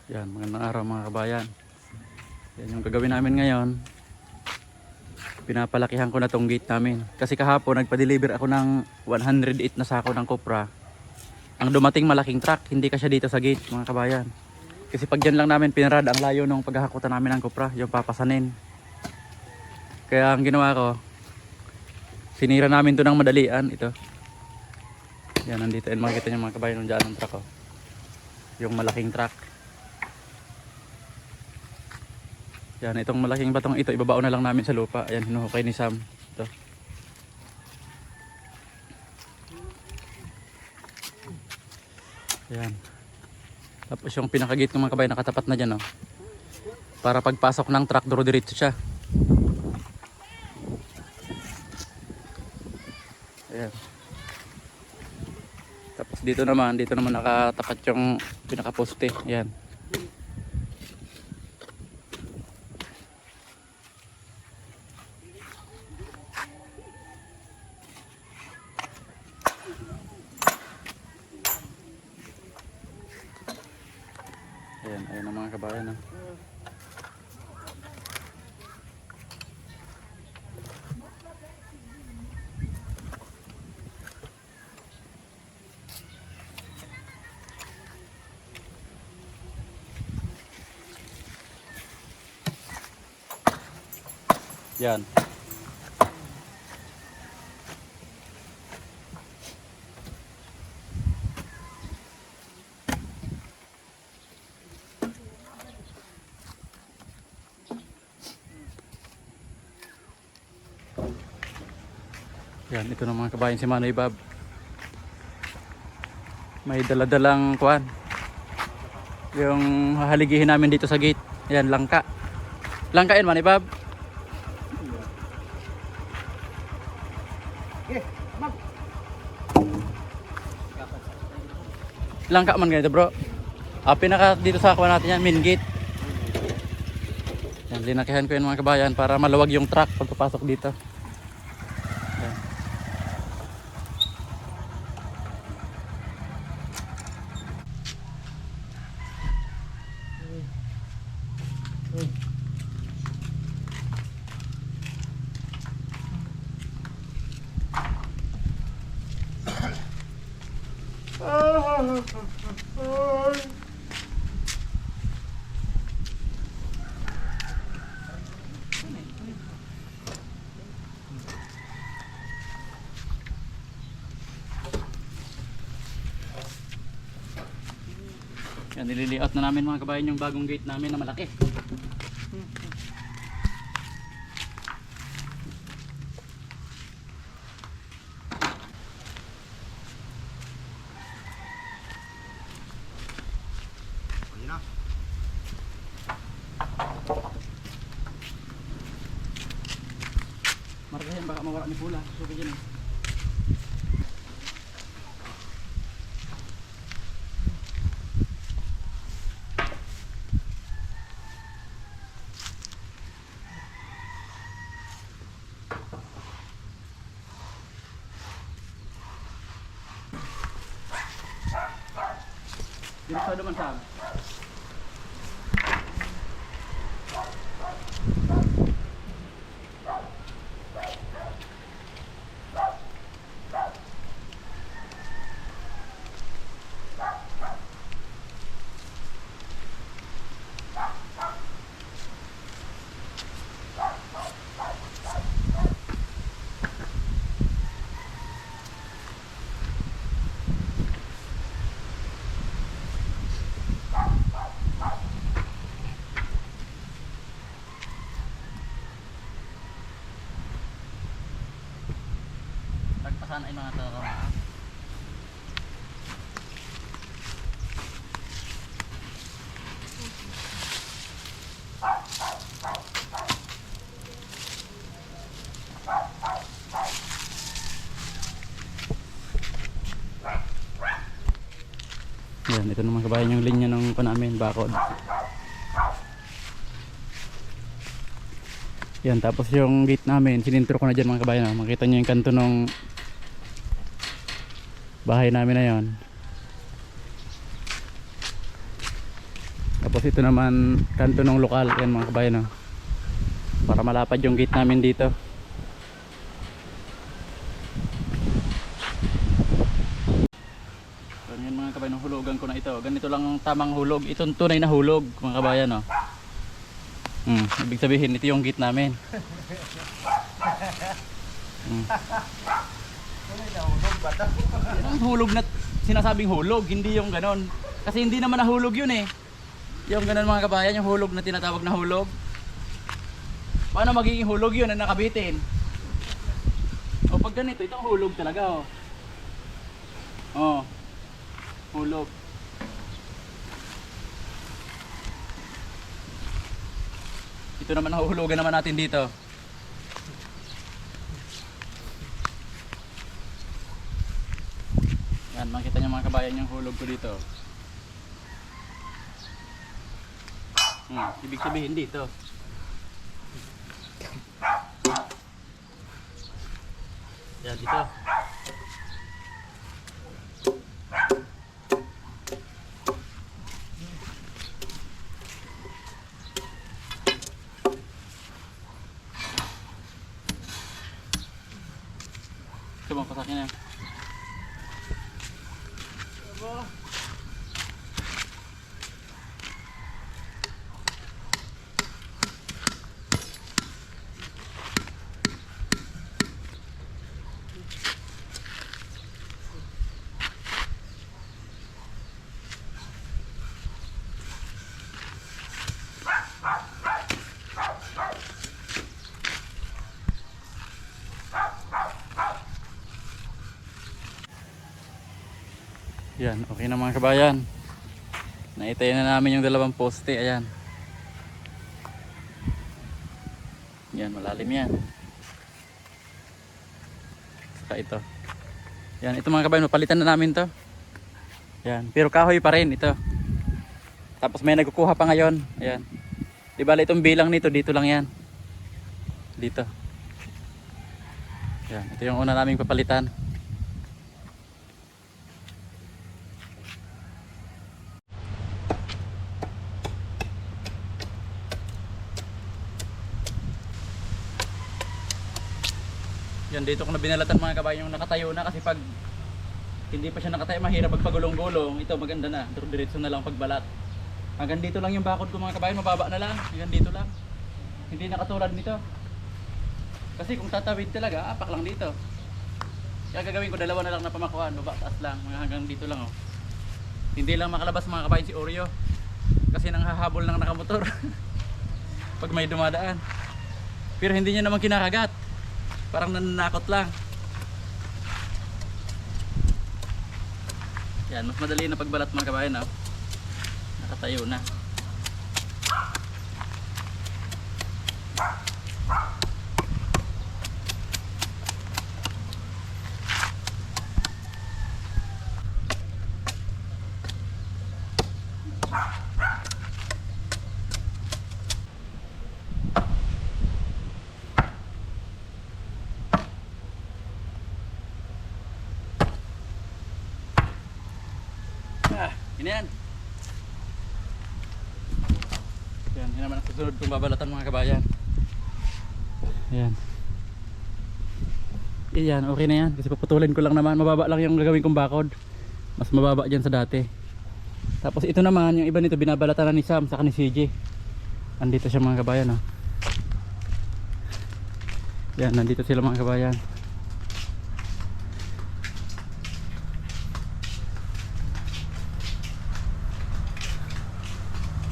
Yan, magandang araw mga kabayan. Yan yung gagawin namin ngayon. Pinapalakihan ko na tong gate namin. Kasi kahapon nagpa-deliver ako ng 108 na sako ng kopra. Ang dumating malaking truck, hindi kasya dito sa gate mga kabayan. Kasi pag dyan lang namin pinarad ang layo ng paghahakutan namin ng kopra, yung papasanin. Kaya ang ginawa ko, sinira namin to ng madalian. Ito. Yan, nandito. Yan, makikita nyo mga kabayan yung dyan ng truck. Oh. Yung malaking truck. Yan, itong malaking batong ito, ibabaon na lang namin sa lupa. Ayan, hinuhukay ni Sam. Ito. Ayan. Tapos yung pinakagate ng mga kabayan, nakatapat na dyan, oh. Para pagpasok ng truck, duro-diretso siya. Ayan. Tapos dito naman nakatapat yung pinakaposte. Ayan. Ayan, ayan ang mga kabayan. Oh. Yan. Yan, ito na mga kabayan si Manoy Bob. May daladalang kuan. Yung hahaligihin namin dito sa gate. Yan, langka. Langka yan, Manoy Bob. Langka man ganito bro. Pinaka dito sa kuan natin yan, main gate. Yan, linakihan ko yan mga kabayan para maluwag yung truck pagpapasok dito. Yan. Yan, nililiot na namin mga kabayan yung bagong gate namin na malaki. Margahin baka mawala ni pula. Suki dyan eh. Dito sa duman Sam. Tagpasan ay mga takarama. Yan, ito naman kabayan yung linya ng panamin, bakod. Yan, tapos yung gate namin, sinintro ko na dyan mga kabayan. Makita nyo yung kanto ng bahay namin na yon. Tapos ito naman kanto ng lokal. Yan mga kabayan, oh. Para malapad yung gate namin dito. So yan mga kabayan, hulugan ko na ito. Ganito lang ang tamang hulog. Itong tunay na hulog mga kabayan, oh. Ibig sabihin ito yung gate namin. Ang hulog na sinasabing hulog, hindi yung ganon. Kasi hindi naman nahulog yun eh. Yung ganon mga kabayan, yung hulog na tinatawag na hulog. Paano magiging hulog yun na nakabitin? O pag ganito, itong hulog talaga, oh. Oh. Hulog. Ito naman ang hulugan naman natin dito. Yan, makita nyo mga kabayan yung hulog ko dito. Ibig sabihin dito. Yan, dito. Coba pasaknya. Yan, okay na mga kabayan. Naitayin na namin yung dalawang poste, ayan. Yan, malalim yan. Saka ito. Yan, ito mga kabayan, mapalitan na namin to. Yan, pero kahoy pa rin ito. Tapos may nagkukuha pa ngayon, ayan. Di bala itong bilang nito, dito lang yan. Dito. Yan, ito yung una naming papalitan. Yan, dito ko na binalatan mga kabayan yung nakatayo na, kasi pag hindi pa siya nakatayo mahirap pagpagulong-gulong. Ito maganda na, diretso na lang pagbalat. Hanggang dito lang yung bakod ko mga kabayan, mababa na lang. Hanggang dito lang. Hindi nakatulad nito. Kasi kung tatawid talaga, apak lang dito. Kaya gagawin ko dalawa na lang na pamakuan, baba taas lang, mga hanggang dito lang, oh. Hindi lang makalabas mga kabayan si Oreo. Kasi nang hahabol ng nakamotor. Pag may dumadaan. Pero hindi niya naman kinakagat. Parang nananakot lang. Yan, mas madali na pagbalat mga kabayan, oh. Nakatayo na. Yun yan. Yan, yun naman ang susunod kong babalatan mga kabayan. Yan. Yan, okay na yan. Kasi paputulin ko lang naman. Mababa lang yung gagawin kong bakod. Mas mababa dyan sa dati. Tapos ito naman, yung iba nito binabalatan na ni Sam saka ni CJ. Andito siya mga kabayan, oh. Yan, nandito sila mga kabayan.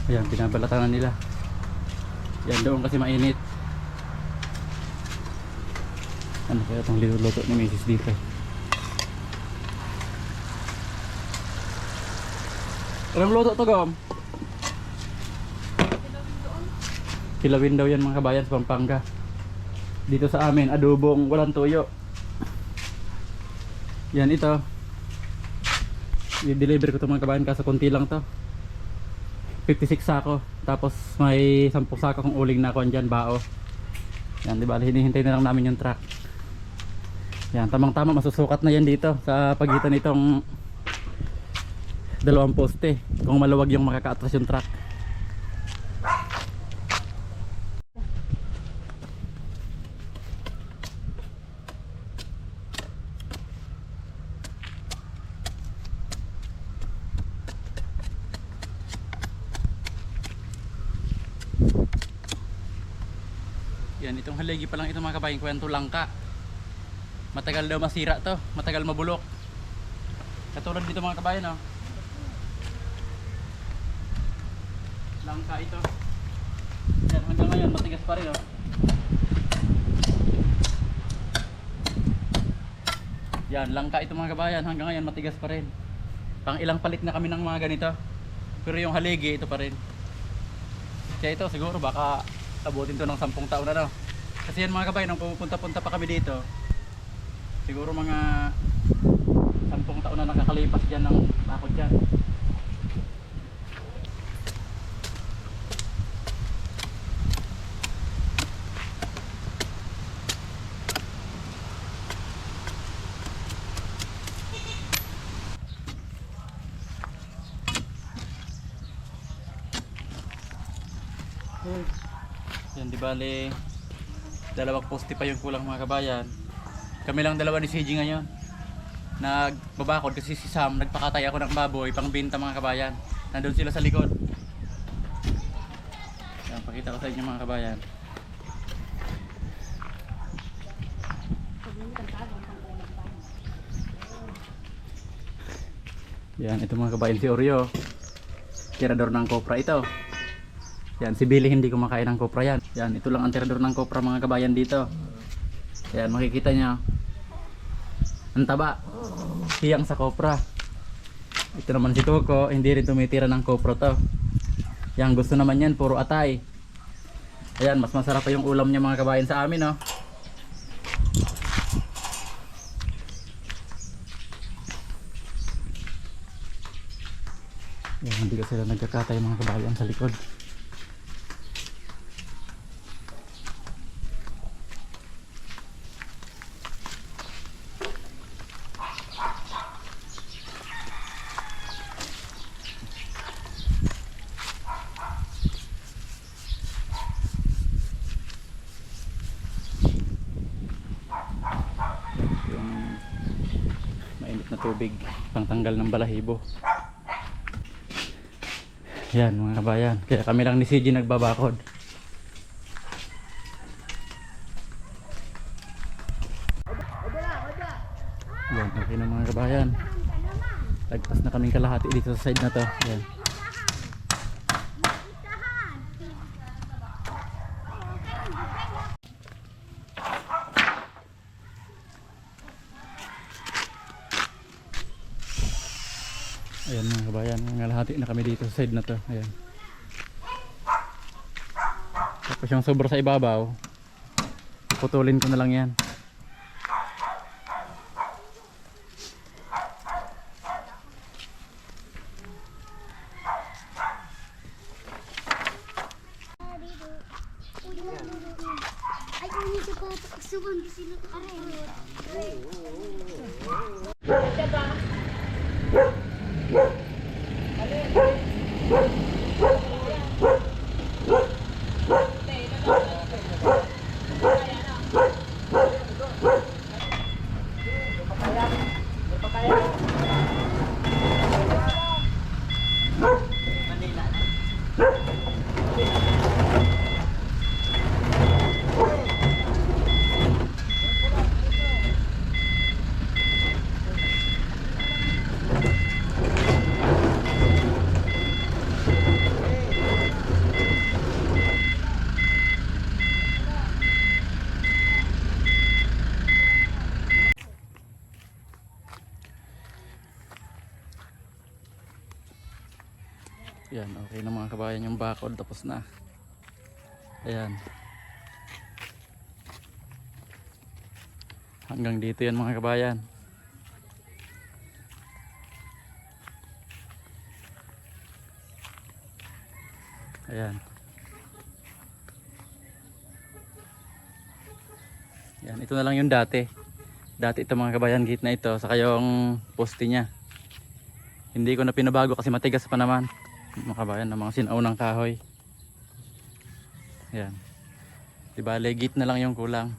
Ayan, binabalatan na nila. Yan, doon kasi mainit. Ano kaya itong luluto ni Mrs. dito? Anong luto to, Gom? Kilawin daw yan mga kabayan sa Pampanga. Dito sa amin, adobong walang tuyo. Yan, ito i-deliver ko ito mga kabayan, kaso konti lang to. 56 sako. Tapos may 10 sako kung uling na ako andyan, bao. Yan, diba? Hinihintay na lang namin yung truck. Yan, tamang tama masusukat na yan dito sa pagitan nitong dalawang poste. Kung maluwag yung makaka-atras yung truck. Yan, itong haligi pa lang ito mga kabayan, kwento langka. Matagal daw masira to, matagal mabulok. Katulad dito mga kabayan, oh. Langka ito. Yan, hanggang ngayon matigas pa rin, oh. Yan, langka ito mga kabayan, hanggang ngayon matigas pa rin. Pang ilang palit na kami ng mga ganito. Pero yung haligi, ito pa rin. Kaya ito, siguro baka abutin to ng 10 taon na, no? Kasi yan mga kabayan, nung pumupunta-punta pa kami dito, siguro mga 10 taon na nakakalipas dyan ng bakod dyan. Yan, di bale dalawang poste pa yung kulang mga kabayan. Kami lang dalawa ni CG ngayon. Nagbabakod kasi si Sam nagpakatay ako ng baboy pang binta mga kabayan. Nandun sila sa likod. Yan, pakita ko sa inyo mga kabayan. Yan, ito mga kabayan si Oreo. Tirador ng kopra ito. Yan, si Billy hindi kumakain ng kopra yan. Yan, ito lang ang tirador ng kopra mga kabayan dito. Yan, makikita nyo. Ang taba. Hiyang sa kopra. Ito naman si Coco, hindi rin tumitira ng kopra to. Yan, gusto naman yan, puro atay. Ayan, mas masarap pa yung ulam niya mga kabayan sa amin, no? Yan, hindi ka sila nagkakatay mga kabayan sa likod. Na tubig pangtanggal ng balahibo. Yan mga kabayan, kaya kami lang ni CG nagbabakod. Yan, okay na mga kabayan. Lagpas na kaming kalahati dito sa side na to. Yan. Ayan mga kabayan, ngalahati na kami dito sa side na to. Ayan. Tapos yung sobra sa ibabaw, putulin ko na lang yan. Yan, okay na mga kabayan yung bakod, tapos na. Ayan. Hanggang dito yan mga kabayan. Ayan. Yan, ito na lang yung dati. Dati ito mga kabayan, gate na ito, saka yung poste niya. Hindi ko na pinabago kasi matigas pa naman. Mga kabayan, ng mga sinaw ng kahoy. Ayan. Diba, legit na lang yung kulang.